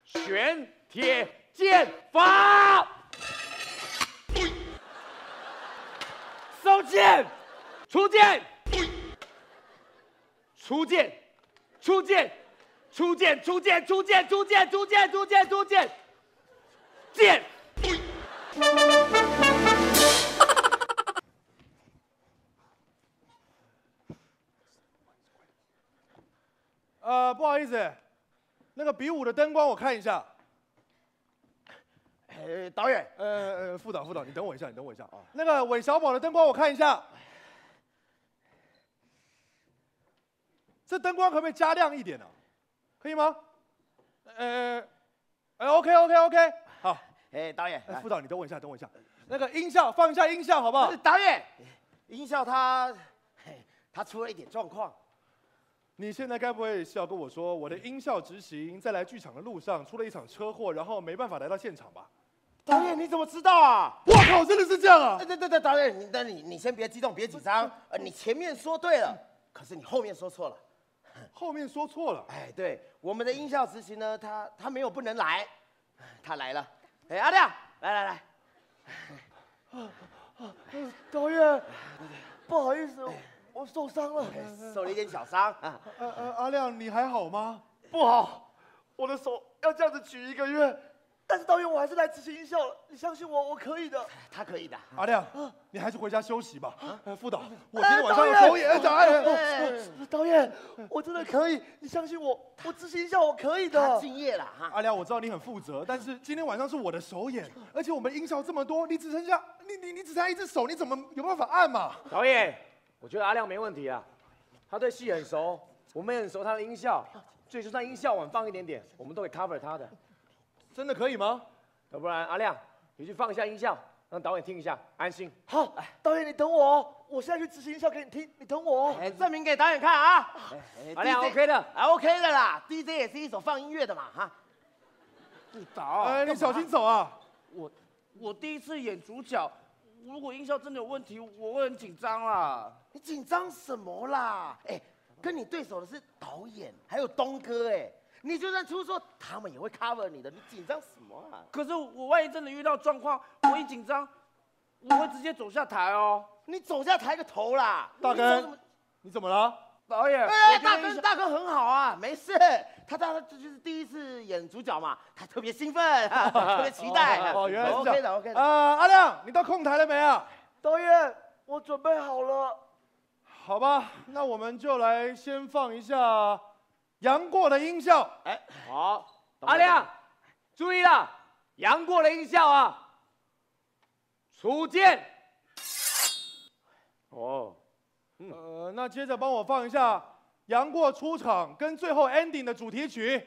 玄铁剑法。收剑，出剑，出剑，出剑，出剑，出剑，出剑，出剑，出剑，出剑，出剑，剑。不好意思，那个比武的灯光我看一下。导演，副导，你等我一下，啊。那个韦小宝的灯光我看一下。这灯光可不可以加亮一点呢？可以吗？OK， 好。导演，副导你等我一下，那个音效放一下音效好不好？导演，音效他出了一点状况。你现在该不会是要跟我说，我的音效执行在来剧场的路上出了一场车祸，然后没办法来到现场吧？导演，你怎么知道啊？我靠，真的是这样啊！对，导演，你先别激动，别紧张。你前面说对了，可是你后面说错了。后面说错了。对，我们的音效执行呢，他没有不能来，他来了。阿亮，来。导演，不好意思，我受伤了，受了一点小伤。阿亮，你还好吗？不好，我的手要这样子举1个月。但是导演，我还是来执行音效了，你相信我，我可以的。他可以的。阿亮，你还是回家休息吧。副导，我今天晚上有首演。导演，我真的可以，你相信我，我执行音效我可以的。他敬业了哈。阿亮，我知道你很负责，但是今天晚上是我的首演，而且我们音效这么多，你只剩下你只剩下一只手，你怎么有办法按嘛？导演，我觉得阿亮没问题啊，他对戏很熟，我们也很熟他的音效，所以就算音效晚放一点点，我们都会 cover 他的。真的可以吗？要不然阿亮，你去放一下音效，让导演听一下，安心。好，导演你等我哦，我现在去执行音效给你听，你等我哦。证明给导演看啊。阿亮 OK 的，OK 的啦。DJ 也是一首放音乐的嘛哈。副导，你小心走啊。我第一次演主角，如果音效真的有问题，我会很紧张啦。你紧张什么啦？跟你对手的是导演，还有东哥你就算出错，他们也会 cover 你的，你紧张什么啊？可是我万一真的遇到状况，我一紧张，我会直接走下台哦。你走下台个头啦！大哥，你怎么了？导演，大哥很好啊，没事。他就是第一次演主角嘛，他特别兴奋，特别期待。原来是这样。 OK 的。阿亮，你到控台了没啊？导演，我准备好了。好吧，那我们就来先放一下杨过的音效。好，阿亮，注意了，杨过的音效啊，出剑。那接着帮我放一下杨过出场跟最后 ending 的主题曲。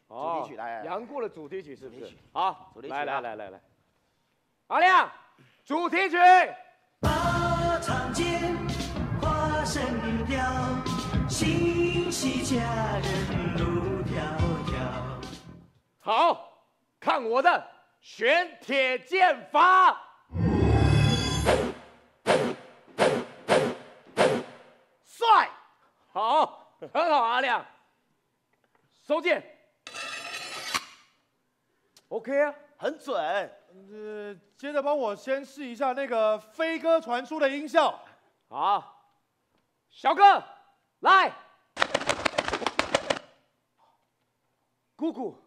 主题曲来，杨过的主题曲是不是？好，主题曲来，阿亮，主题曲。马场间，花神雕，心系佳人路迢迢。好，看我的玄铁剑法。帅，好，很好，阿亮。收剑。OK 啊，很准。接着帮我先试一下那个飞鸽传书的音效。好，小哥，来。姑姑，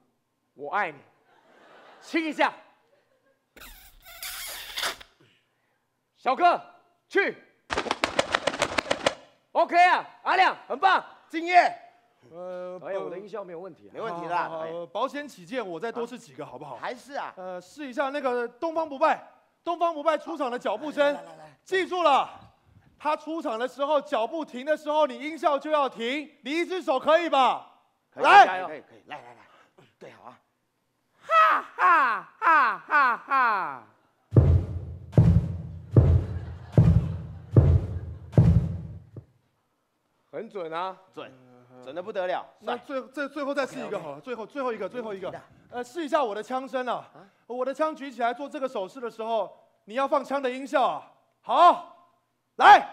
我爱你，亲一下。小哥，去。OK 啊，阿亮，很棒，敬业。导演，我的音效没有问题啊，没问题的。保险起见，我再多试几个好不好？还是啊。试一下那个东方不败出场的脚步声。来，记住了，他出场的时候脚步停的时候，你音效就要停。你一只手可以吧？来，可以，来，对好啊。哈哈哈哈哈。很准啊，准得不得了。那最后再试一个好了，最后一个。试一下我的枪声啊，我的枪举起来做这个手势的时候，你要放枪的音效啊。好，来。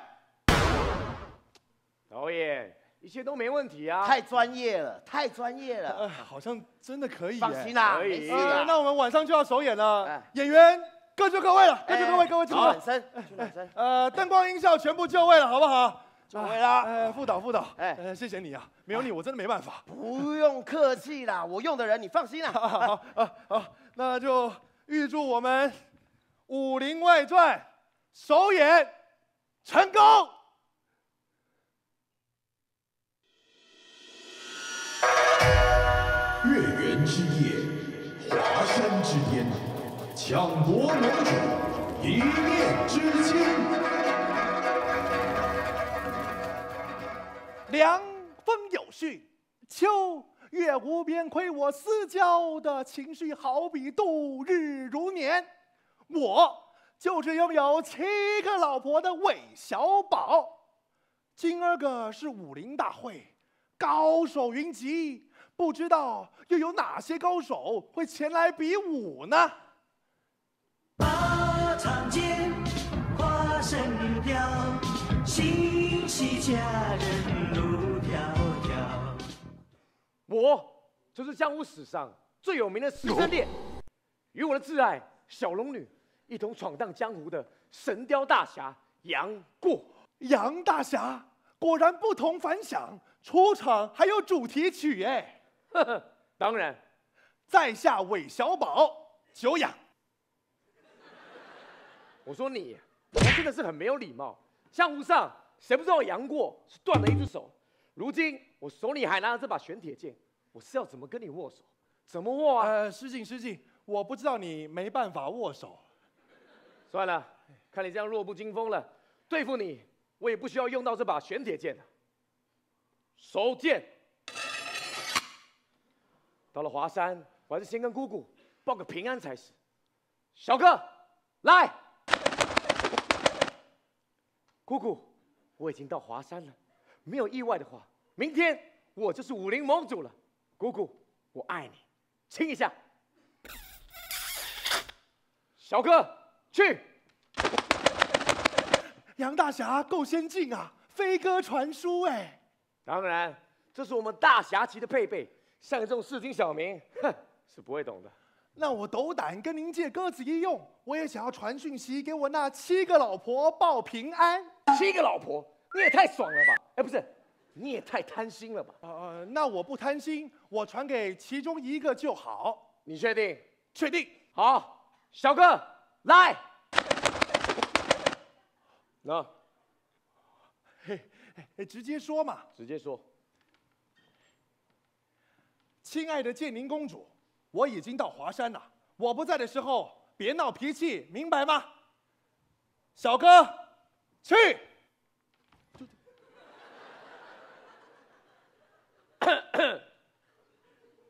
导演，一切都没问题啊。太专业了，太专业了。好像真的可以耶。放心啦，可以没事啦。那我们晚上就要首演了哎，演员各就各位了，各就各位，各位就位。暖身，去暖身。灯光音效全部就位了，好不好？就位了。副导，谢谢你啊，没有你我真的没办法。不用客气啦，我用的人你放心啦。好，那就预祝我们《武林外传》首演成功。月圆之夜，华山之巅，抢夺盟主，一念之间。凉风有讯，秋月无边，亏我私交的情绪好比度日如年。我就是拥有7个老婆的韦小宝。今儿个是武林大会，高手云集，不知道又有哪些高手会前来比武呢？马场间，花神雕，心系佳人路迢迢。我就是江湖史上最有名的师生恋，与我的挚爱小龙女一同闯荡江湖的神雕大侠杨过。杨大侠果然不同凡响，出场还有主题曲哎。呵呵，当然，在下韦小宝，久仰。我说你真的是很没有礼貌。江湖上谁不知道杨过是断了一只手？如今我手里还拿着这把玄铁剑，我是要怎么跟你握手？怎么握啊？失敬，我不知道你没办法握手。算了，看你这样弱不禁风了，对付你我也不需要用到这把玄铁剑了。收剑。到了华山，我还是先跟姑姑报个平安才是。小哥，来。姑姑，我已经到华山了，没有意外的话，明天我就是武林盟主了。姑姑，我爱你，亲一下。小哥，去。杨大侠够先进啊，飞鸽传书哎。当然，这是我们大侠旗的配备，像你这种市井小民，哼，是不会懂的。那我斗胆跟您借鸽子一用，我也想要传讯息给我那7个老婆报平安。7个老婆，你也太爽了吧？哎，不是，你也太贪心了吧？那我不贪心，我传给其中1个就好。你确定？确定。好，小哥来。那，直接说嘛。直接说。亲爱的建宁公主，我已经到华山了，我不在的时候别闹脾气，明白吗？小哥，去。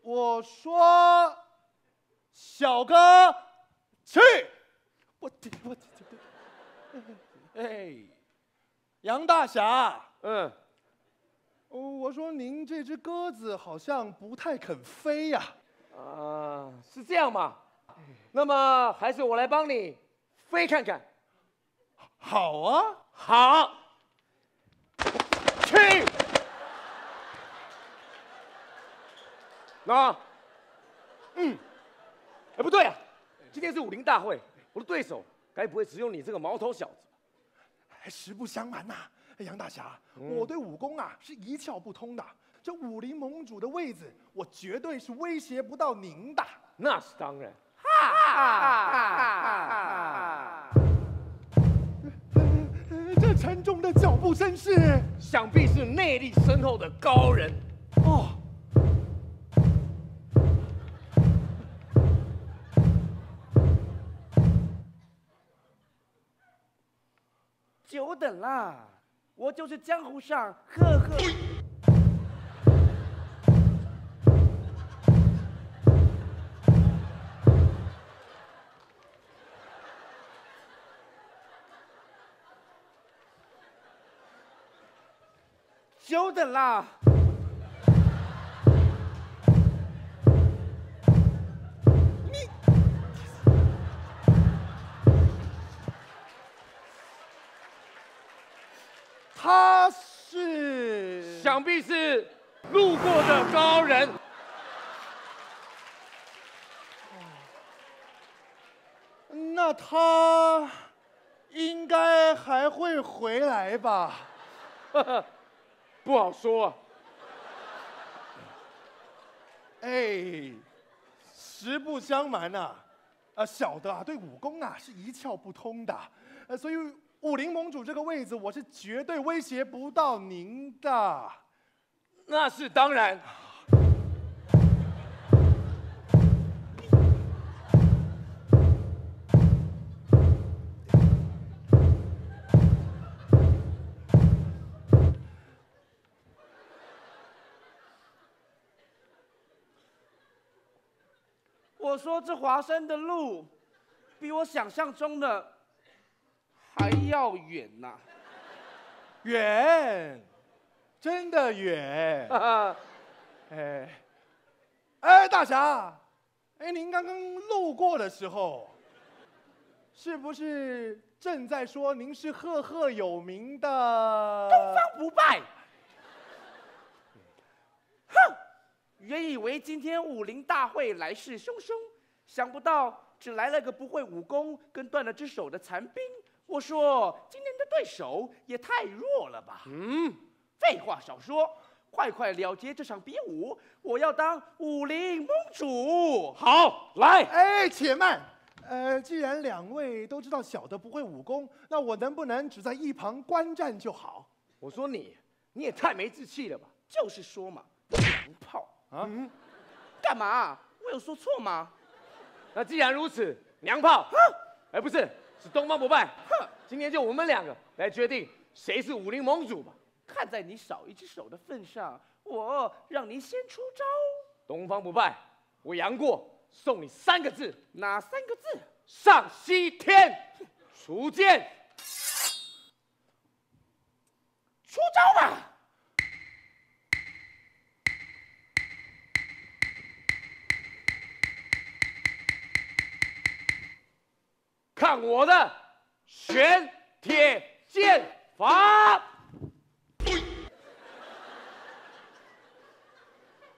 我说，小哥，去。哎，杨大侠。我说您这只鸽子好像不太肯飞呀。是这样吗？那么还是我来帮你飞看看。好啊。好。去。那，哎，不对啊，今天是武林大会，我的对手该不会只有你这个毛头小子吧？实不相瞒呐，杨大侠，我对武功啊是一窍不通的。这武林盟主的位子，我绝对是威胁不到您的。那是当然。这沉重的脚步声是，想必是内力深厚的高人。哦。久等啦，我就是江湖上赫赫。久等啦！他是，想必是路过的高人。那他应该还会回来吧？不好说啊。哎，实不相瞒呐，小的啊对武功啊是一窍不通的，所以武林盟主这个位子我是绝对威胁不到您的。那是当然。我说这华山的路，比我想象中的还要远呐、远，真的远。哈哈，大侠，您刚刚路过的时候，是不是正在说您是赫赫有名的东方不败。哼，原以为今天武林大会来势汹汹，想不到只来了个不会武功跟断了只手的残兵。我说今天的对手也太弱了吧？废话少说，快快了结这场比武，我要当武林盟主。好，来，哎，且慢。既然两位都知道小的不会武功，那我能不能只在一旁观战就好？我说你也太没志气了吧？就是说嘛，娘炮啊，干嘛？我有说错吗？那既然如此，娘炮，不是，是东方不败。今天就我们两个来决定谁是武林盟主吧。看在你少一只手的份上，我让你先出招。东方不败，我杨过送你3个字，哪3个字？上西天，出剑。出招吧！看我的玄铁剑法！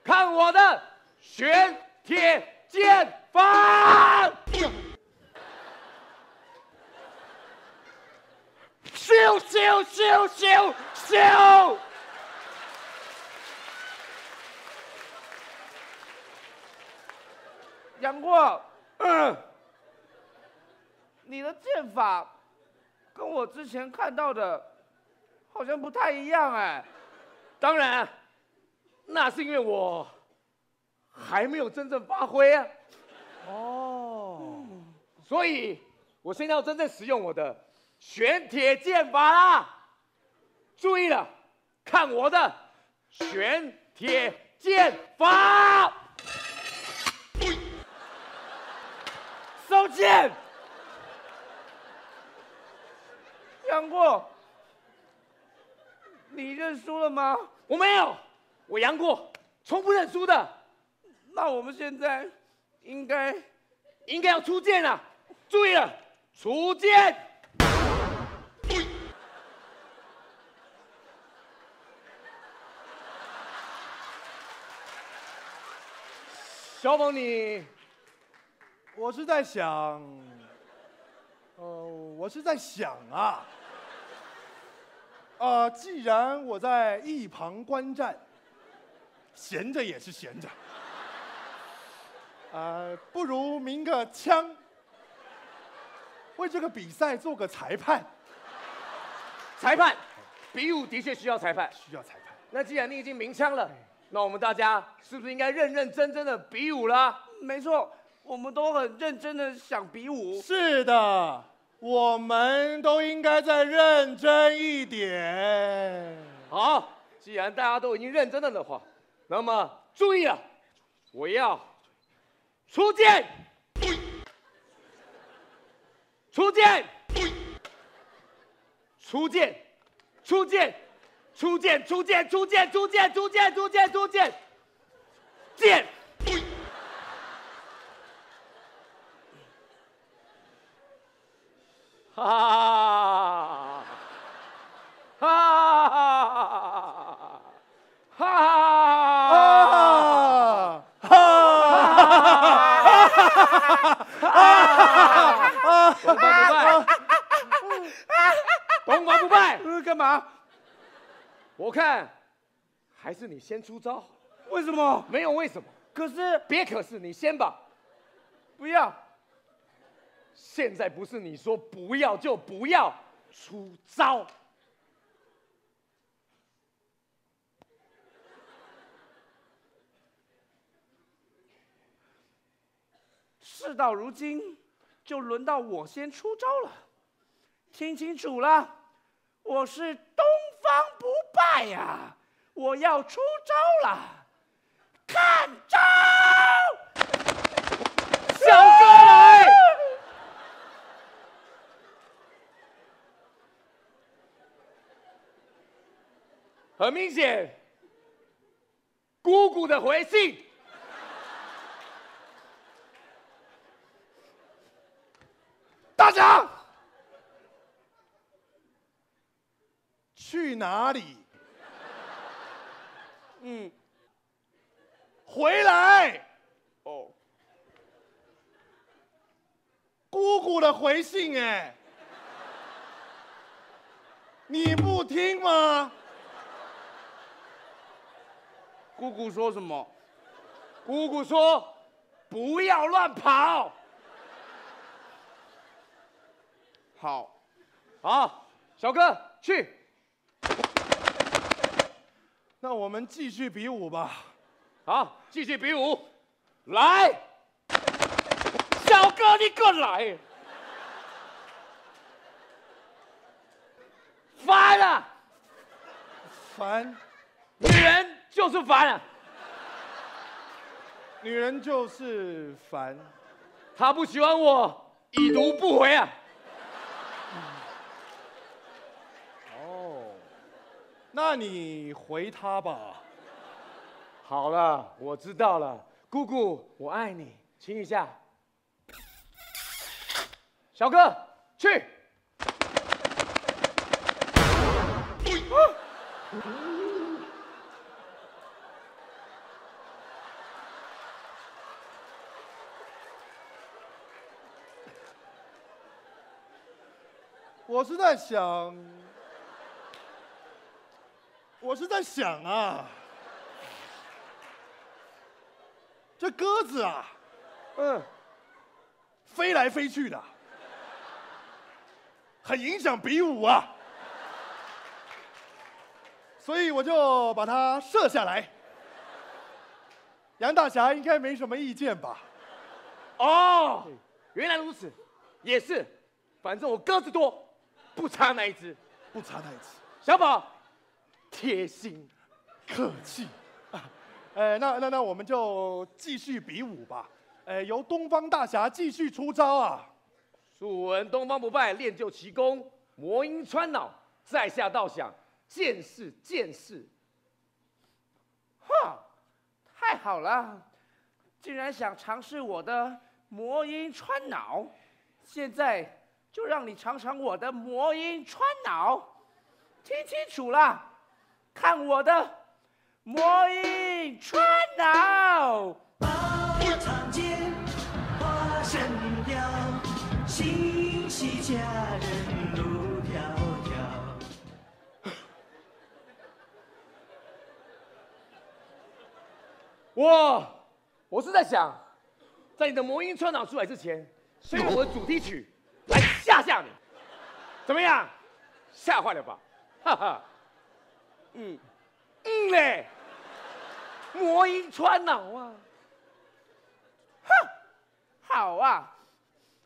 看我的玄铁剑法！咻咻咻咻咻！杨过，你的剑法跟我之前看到的好像不太一样哎。当然，那是因为我还没有真正发挥啊。哦，所以我现在要真正使用我的玄铁剑法啦！注意了，看我的玄铁剑法！收剑！杨过，你认输了吗？我没有，我杨过从不认输的。那我们现在应该要出剑了，注意了，出剑！小宝你。我是在想，我是在想啊，既然我在一旁观战，闲着也是闲着，不如鸣个枪，为这个比赛做个裁判。裁判，比武的确需要裁判。需要裁判。那既然你已经鸣枪了，那我们大家是不是应该认认真真的比武了？没错，我们都很认真的想比武。是的，我们都应该再认真一点。好，既然大家都已经认真了的话，那么注意了，我要出剑，出剑，出剑，出剑，出剑，出剑，出剑，出剑，出剑，出剑，出剑，剑。哈哈哈！东方不败，东方不败，干嘛？我看还是你先出招。为什么？没有为什么，可是别可是，你先吧。不要。现在不是你说不要就不要，出招。事到如今，就轮到我先出招了。听清楚了，我是东方不败呀！我要出招了，看招！小哥来！很明显，姑姑的回信。大侠，去哪里？回来！哦，姑姑的回信哎，你不听吗？姑姑说什么？姑姑说：“不要乱跑。”好，好，小哥去。那我们继续比武吧。好，继续比武。来，小哥你过来。烦啊！烦，女人就是烦啊！女人就是烦。她不喜欢我，已读不回啊！哦，那你回她吧。好了，我知道了，姑姑，我爱你，亲一下。小哥，去。我是在想啊，这鸽子啊，飞来飞去的，很影响比武啊，所以我就把它射下来。杨大侠应该没什么意见吧？哦，原来如此，也是，反正我鸽子多，不差那一只。不差那一次，小宝，贴心，客气。那我们就继续比武吧。由东方大侠继续出招啊！素闻东方不败练就奇功，魔音穿脑，在下倒想见识见识。哈，太好了，竟然想尝试我的魔音穿脑，现在就让你尝尝我的魔音穿脑。听清楚了，看我的魔音穿脑。把我唱见花神雕，心系佳人路迢迢。我是在想，在你的魔音穿脑出来之前，先用我的主题曲来吓吓你，怎么样？吓坏了吧？哈哈，嘞，魔音穿脑啊！哼，好啊，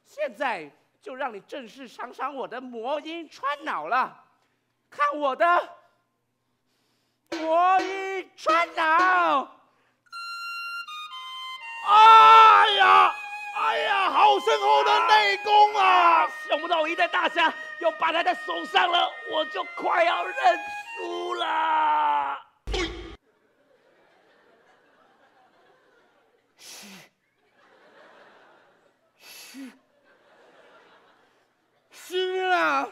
现在就让你正式尝尝我的魔音穿脑了，看我的魔音穿脑！哎呀，好深厚的内功啊！想不到我一代大侠要把他在手上了，我就快要认输了。是啊，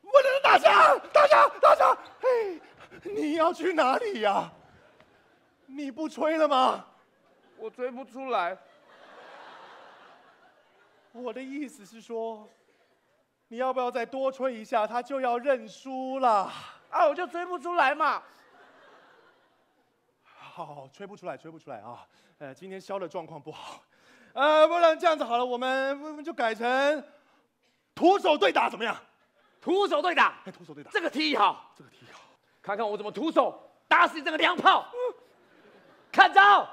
我的大侠，嘿，你要去哪里呀？你不吹了吗？我追不出来。我的意思是说，你要不要再多吹一下，他就要认输了。啊，我就追不出来嘛。好，吹不出来，吹不出来啊！今天箫的状况不好，不然这样子好了，我们就改成徒手对打，怎么样？徒手对打，徒手对打，这个提议好，这个提议好。看看我怎么徒手打死你这个娘炮！看招！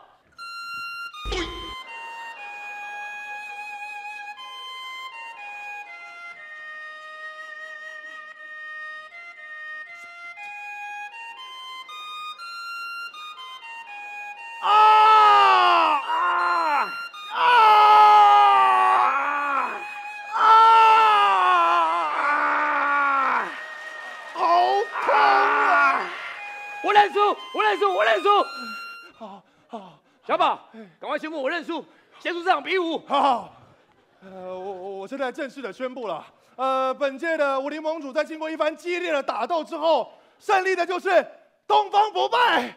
我认输！好，小宝，赶快宣布我认输，结束这场比武。好，我现在正式的宣布了，本届的武林盟主在经过一番激烈的打斗之后，胜利的就是东方不败。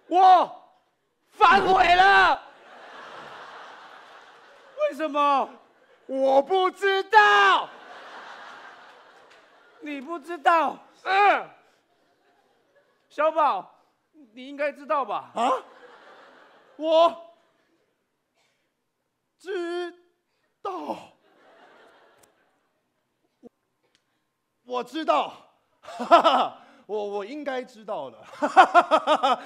我反悔了。为什么？我不知道。你不知道？小宝，你应该知道吧？啊？我知道，我知道，哈哈，我应该知道了，哈哈哈哈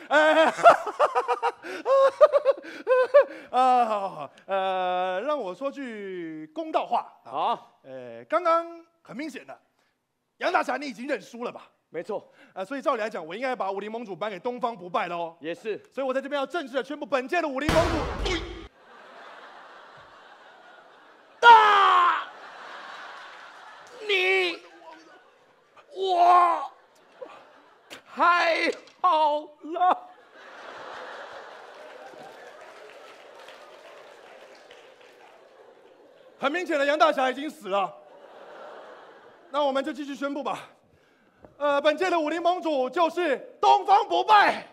好，让我说句公道话啊，刚刚很明显的，杨大侠你已经认输了吧？没错，所以照理来讲，我应该把武林盟主颁给东方不败喽。也是，所以我在这边要正式的宣布本届的武林盟主。我太好了。很明显的，杨大侠已经死了。那我们就继续宣布吧。本届的武林盟主就是东方不败。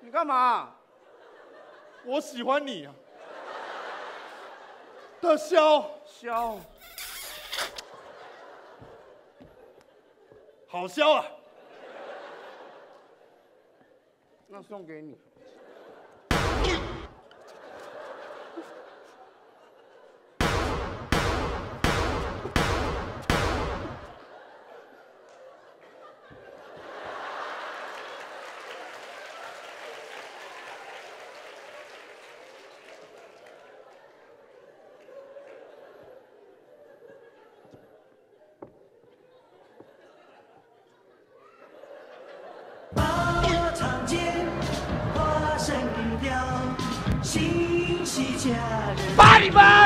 你干嘛？我喜欢你啊。的箫，好箫啊！那送给你。心系家人。8-8。